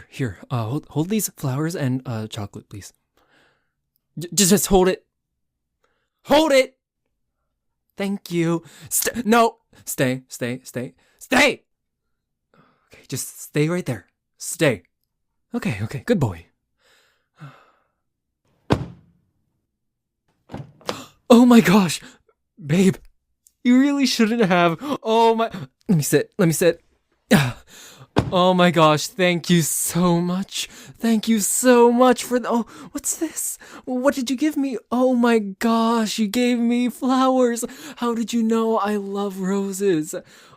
Here. Hold these flowers and chocolate, please. Just hold it. Hold it. Thank you. No. Stay. Stay. Okay, just stay right there. Stay. Okay. Good boy. Oh my gosh, babe. You really shouldn't have. Oh my. Let me sit. Oh my gosh, thank you so much. Thank you so much for oh, what's this? What did you give me? Oh my gosh, you gave me flowers. How did you know I love roses?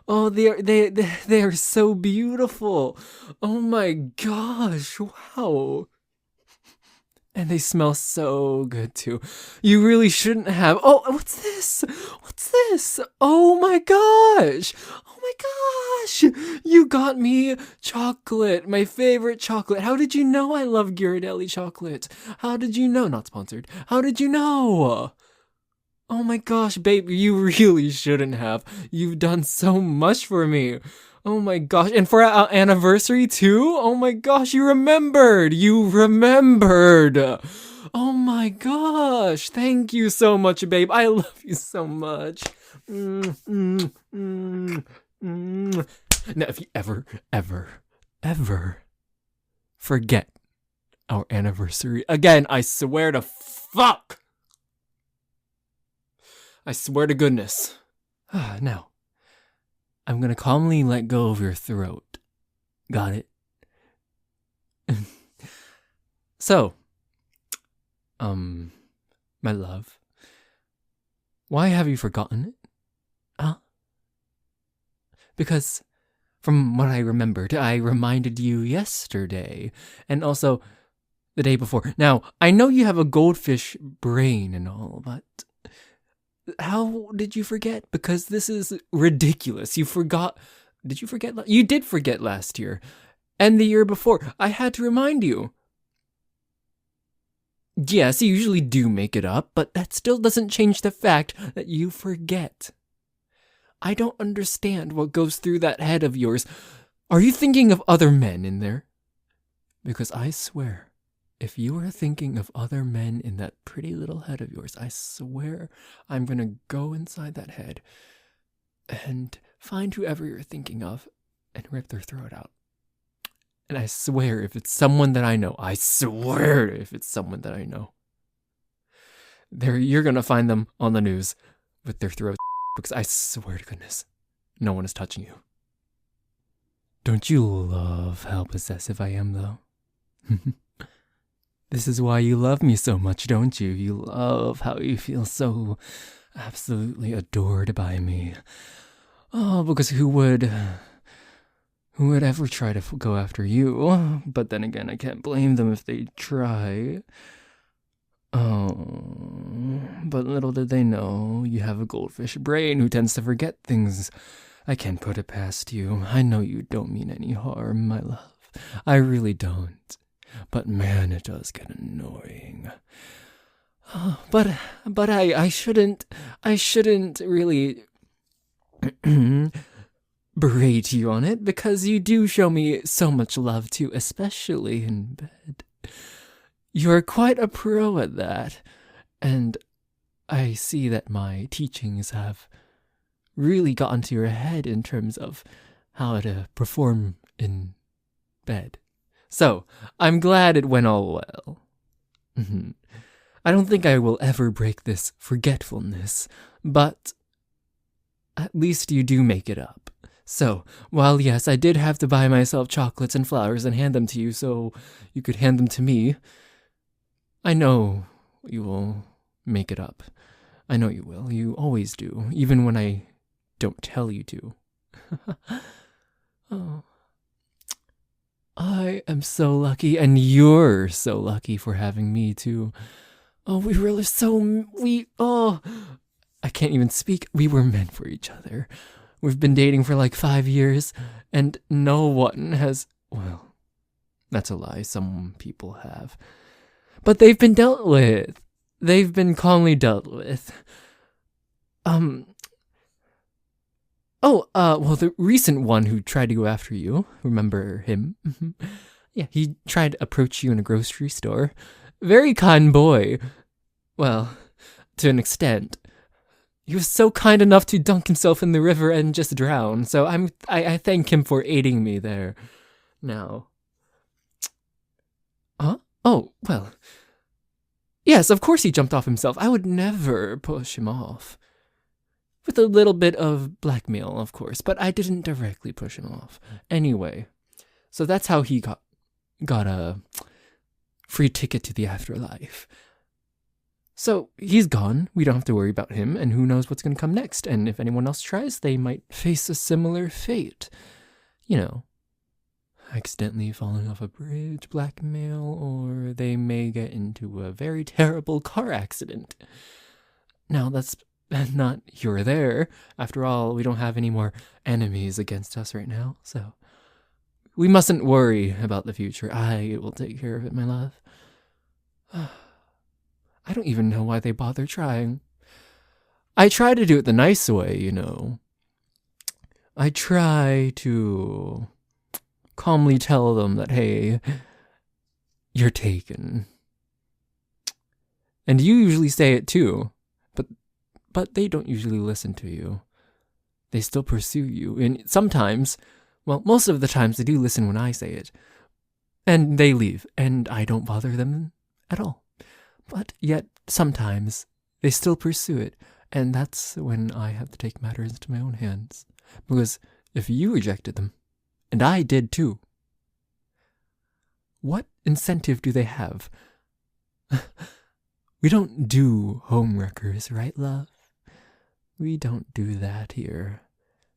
Oh, they are so beautiful. Oh my gosh, wow. And they smell so good too. You really shouldn't have. Oh, what's this? Oh my gosh. You got me chocolate, my favorite chocolate. How did you know I love Ghirardelli chocolate? How did you know? Not sponsored. How did you know? Oh my gosh, babe, you really shouldn't have. You've done so much for me. Oh my gosh, and for our anniversary too? Oh my gosh, you remembered! Oh my gosh, thank you so much, babe. I love you so much. Now, if you ever forget our anniversary again, I swear to fuck. I swear to goodness. Now, I'm gonna calmly let go of your throat. Got it? So, my love, why have you forgotten it? Huh? Because, from what I remembered, I reminded you yesterday, and also the day before. Now, I know you have a goldfish brain and all, but how did you forget? Because this is ridiculous. You forgot. Did you forget? You did forget last year. And the year before. I had to remind you. Yes, you usually do make it up, but that still doesn't change the fact that you forget. I don't understand what goes through that head of yours. Are you thinking of other men in there? Because I swear, if you are thinking of other men in that pretty little head of yours, I swear I'm gonna go inside that head and find whoever you're thinking of and rip their throat out. And I swear if it's someone that I know, you're gonna find them on the news with their throats, because I swear to goodness, no one is touching you. Don't you love how possessive I am, though? This is why you love me so much, don't you? You love how you feel so absolutely adored by me. Oh, because who would ever try to go after you? But then again, I can't blame them if they try. Oh, but little did they know, you have a goldfish brain who tends to forget things. I can't put it past you. I know you don't mean any harm, my love. I really don't. But man, it does get annoying. Oh, but I shouldn't really berate you on it, because you do show me so much love too, especially in bed. You're quite a pro at that, and I see that my teachings have really gotten to your head in terms of how to perform in bed. So, I'm glad it went all well. I don't think I will ever break this forgetfulness, but at least you do make it up. So, while yes, I did have to buy myself chocolates and flowers and hand them to you so you could hand them to me, I know you will make it up. I know you will. You always do, even when I don't tell you to. Oh. I am so lucky, and you're so lucky for having me too. Oh, I can't even speak. We were meant for each other. We've been dating for like 5 years, and no one has, well, that's a lie. Some people have. But they've been dealt with. They've been calmly dealt with. Well, the recent one who tried to go after you, remember him? Yeah, he tried to approach you in a grocery store. Very kind boy. Well, to an extent. He was so kind enough to dunk himself in the river and just drown, so I thank him for aiding me there. Now. Huh? Oh, well. Yes, of course he jumped off himself. I would never push him off. With a little bit of blackmail, of course, but I didn't directly push him off. Anyway, so that's how he got a free ticket to the afterlife. So he's gone. We don't have to worry about him, and who knows what's going to come next. And if anyone else tries, they might face a similar fate. You know, accidentally falling off a bridge, blackmail, or they may get into a very terrible car accident. Now, that's not here or there. After all, we don't have any more enemies against us right now, so we mustn't worry about the future. I will take care of it, my love. I don't even know why they bother trying. I try to do it the nice way, you know. I try to calmly tell them that, hey, you're taken. And you usually say it too, but they don't usually listen to you. They still pursue you, and sometimes, well, most of the times they do listen when I say it. And they leave, and I don't bother them at all. But yet, sometimes, they still pursue it, and that's when I have to take matters into my own hands. Because if you rejected them, and I did too, what incentive do they have? We don't do homewreckers, right, love? We don't do that here.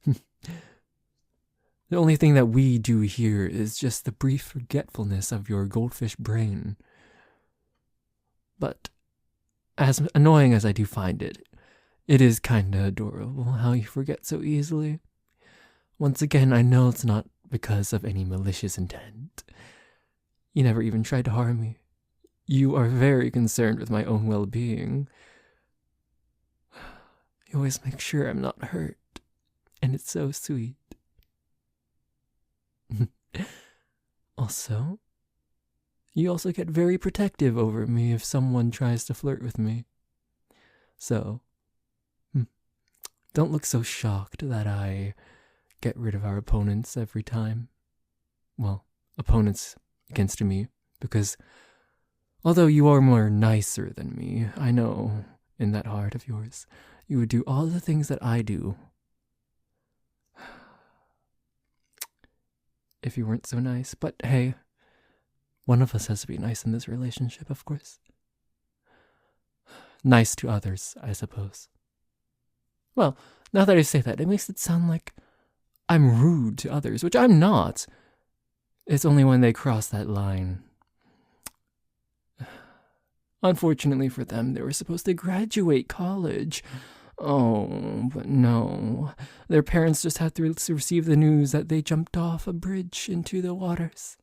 The only thing that we do here is just the brief forgetfulness of your goldfish brain. But as annoying as I do find it, it is kinda adorable how you forget so easily. Once again, I know it's not because of any malicious intent. You never even tried to harm me. You are very concerned with my own well-being. You always make sure I'm not hurt, and it's so sweet. Also, you also get very protective over me if someone tries to flirt with me. So, don't look so shocked that I get rid of our opponents every time. Well, opponents against me, because although you are more nicer than me, I know in that heart of yours, you would do all the things that I do if you weren't so nice. But hey, one of us has to be nice in this relationship, of course. Nice to others, I suppose. Well, now that I say that, it makes it sound like I'm rude to others, which I'm not. It's only when they cross that line. Unfortunately for them, they were supposed to graduate college. Oh, but no. Their parents just had to receive the news that they jumped off a bridge into the waters.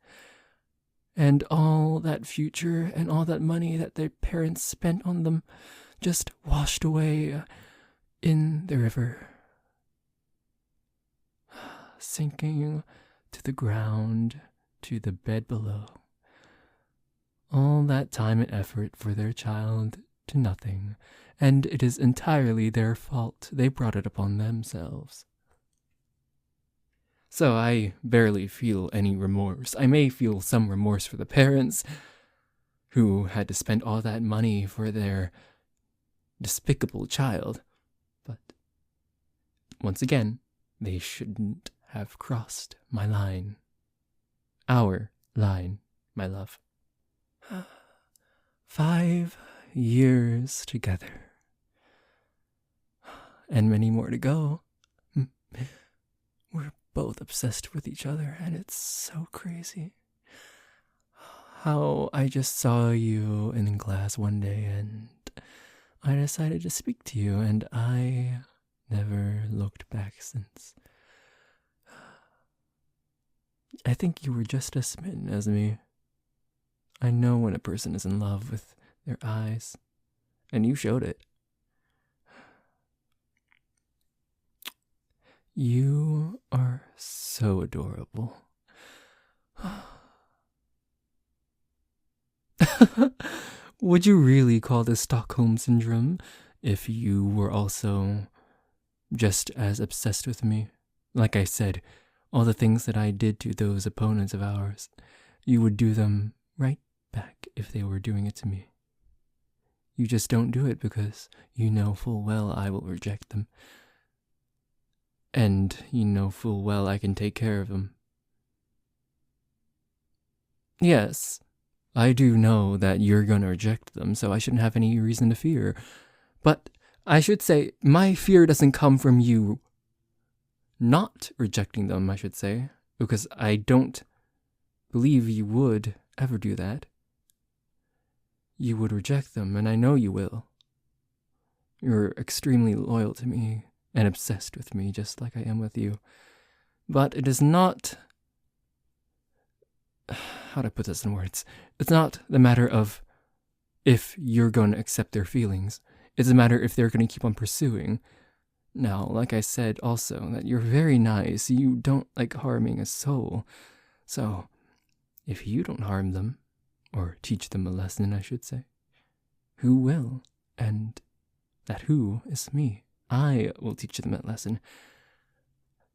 And all that future and all that money that their parents spent on them just washed away in the river, sinking to the ground, to the bed below. All that time and effort for their child to nothing, and it is entirely their fault. They brought it upon themselves. So I barely feel any remorse. I may feel some remorse for the parents who had to spend all that money for their despicable child, but once again, they shouldn't have crossed my line. Our line, my love. 5 years together. And many more to go. We're both obsessed with each other, and it's so crazy. How I just saw you in class one day, and I decided to speak to you, and I never looked back since. I think you were just as smitten as me. I know when a person is in love with their eyes, and you showed it. You are so adorable. Would you really call this Stockholm Syndrome if you were also just as obsessed with me? Like I said, all the things that I did to those opponents of ours, you would do them right back if they were doing it to me. You just don't do it because you know full well I will reject them. And you know full well I can take care of them. Yes, I do know that you're gonna reject them, so I shouldn't have any reason to fear. But I should say, my fear doesn't come from you not rejecting them, I should say, because I don't believe you would ever do that. You would reject them, and I know you will. You're extremely loyal to me and obsessed with me, just like I am with you. But it is not... How do I put this in words? It's not the matter of if you're going to accept their feelings. It's a matter if they're going to keep on pursuing. Now, like I said also, that you're very nice. You don't like harming a soul. So, if you don't harm them, or teach them a lesson, I should say, who will? And that who is me. I will teach them that lesson.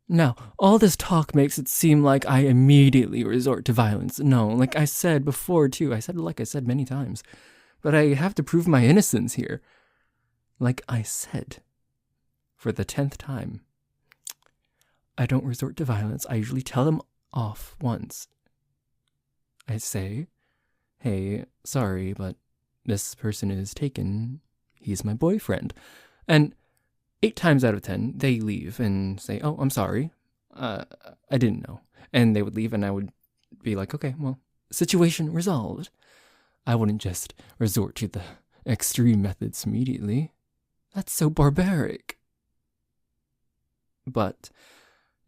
Now, all this talk makes it seem like I immediately resort to violence. No, like I said before, too. Like I said many times. But I have to prove my innocence here. Like I said, for the 10th time, I don't resort to violence. I usually tell them off once. I say, hey, sorry, but this person is taken. He's my boyfriend. And 8 times out of 10, they leave and say, oh, I'm sorry. I didn't know. And they would leave and I would be like, okay, well, situation resolved. I wouldn't just resort to the extreme methods immediately. That's so barbaric. But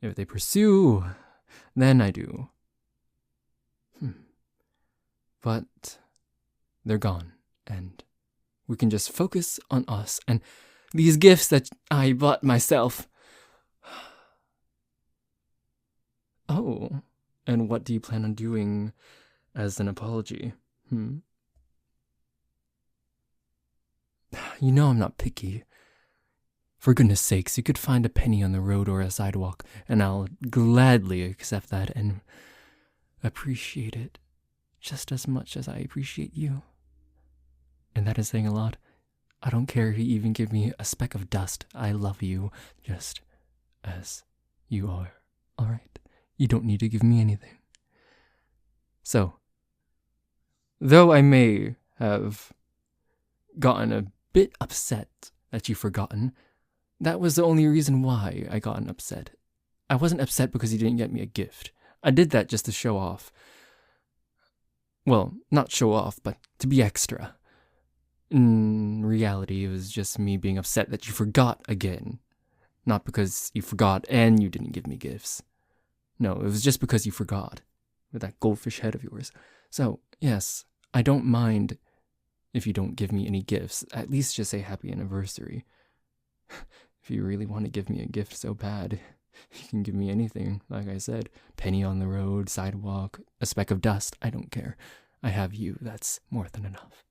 if they pursue, then I do. But they're gone, and we can just focus on us and these gifts that I bought myself. Oh, and what do you plan on doing as an apology? You know I'm not picky. For goodness sakes, you could find a penny on the road or a sidewalk, and I'll gladly accept that and appreciate it just as much as I appreciate you. And that is saying a lot. I don't care if you even give me a speck of dust. I love you just as you are. All right? You don't need to give me anything. So, though I may have gotten a bit upset that you've forgotten, that was the only reason why I gotten upset. I wasn't upset because you didn't get me a gift. I did that just to show off. Well, not show off, but to be extra. In reality, it was just me being upset that you forgot again. Not because you forgot and you didn't give me gifts. No, it was just because you forgot. With that goldfish head of yours. So, yes, I don't mind if you don't give me any gifts. At least just say happy anniversary. If you really want to give me a gift so bad, you can give me anything. Like I said, penny on the road, sidewalk, a speck of dust. I don't care. I have you. That's more than enough.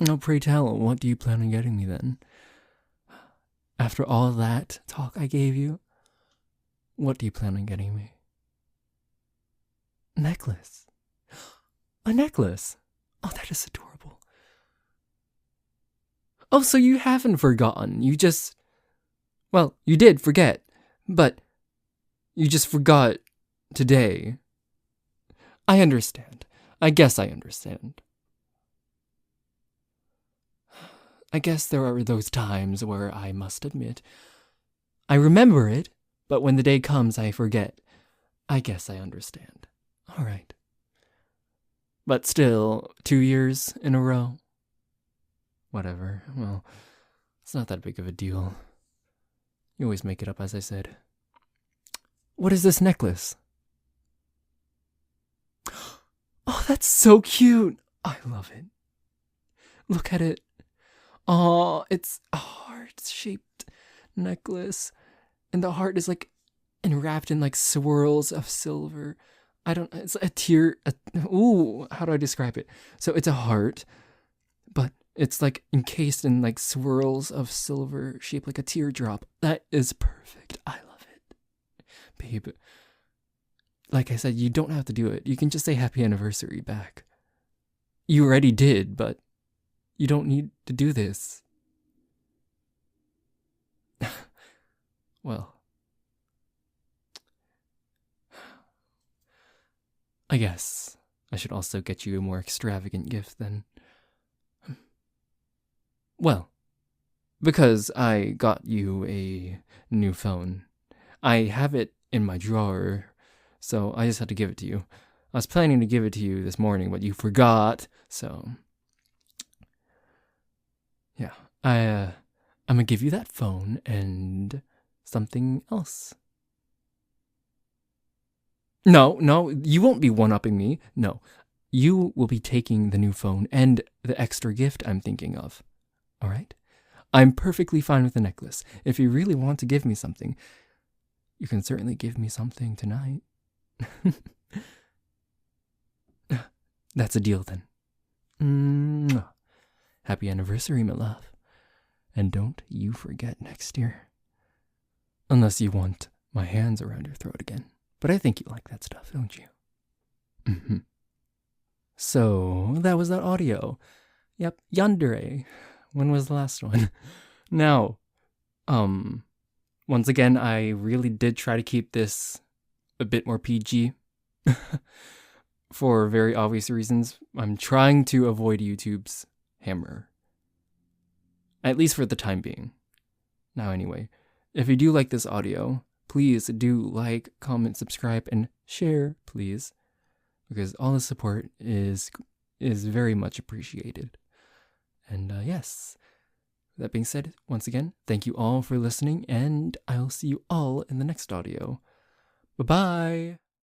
Oh, pray tell, what do you plan on getting me then? After all that talk I gave you, what do you plan on getting me? A necklace. A necklace. Oh, that is adorable. Oh, so you haven't forgotten. You just... Well, you did forget, but you just forgot today. I understand. I guess I understand. I guess there are those times where I must admit, I remember it, but when the day comes I forget. I guess I understand. All right. But still, 2 years in a row? Whatever. Well, it's not that big of a deal. You always make it up, as I said. What is this necklace? Oh, that's so cute. I love it. Look at it. Oh, it's a heart-shaped necklace. And the heart is like enwrapped in like swirls of silver. it's a tear. Ooh, how do I describe it? So it's a heart, but it's like encased in like swirls of silver shaped like a teardrop. That is perfect. I love it. Babe, like I said, you don't have to do it. You can just say happy anniversary back. You already did, but you don't need to do this. Well, I guess I should also get you a more extravagant gift then. Well, because I got you a new phone. I have it in my drawer, so I just had to give it to you. I was planning to give it to you this morning, but you forgot, so yeah. I'm gonna give you that phone and something else. No, you won't be one-upping me. No, you will be taking the new phone and the extra gift I'm thinking of. All right? I'm perfectly fine with the necklace. If you really want to give me something, you can certainly give me something tonight. That's a deal then. Mwah. Happy anniversary, my love. And don't you forget next year. Unless you want my hands around your throat again. But I think you like that stuff, don't you? Mm-hmm. So, that was that audio. Yep, Yandere. When was the last one? Now, once again, I really did try to keep this a bit more PG. For very obvious reasons. I'm trying to avoid YouTube's hammer. At least for the time being. Now anyway, if you do like this audio, please do like, comment, subscribe, and share, please. Because all the support is very much appreciated. And yes, that being said, once again, thank you all for listening, and I'll see you all in the next audio. Bye-bye!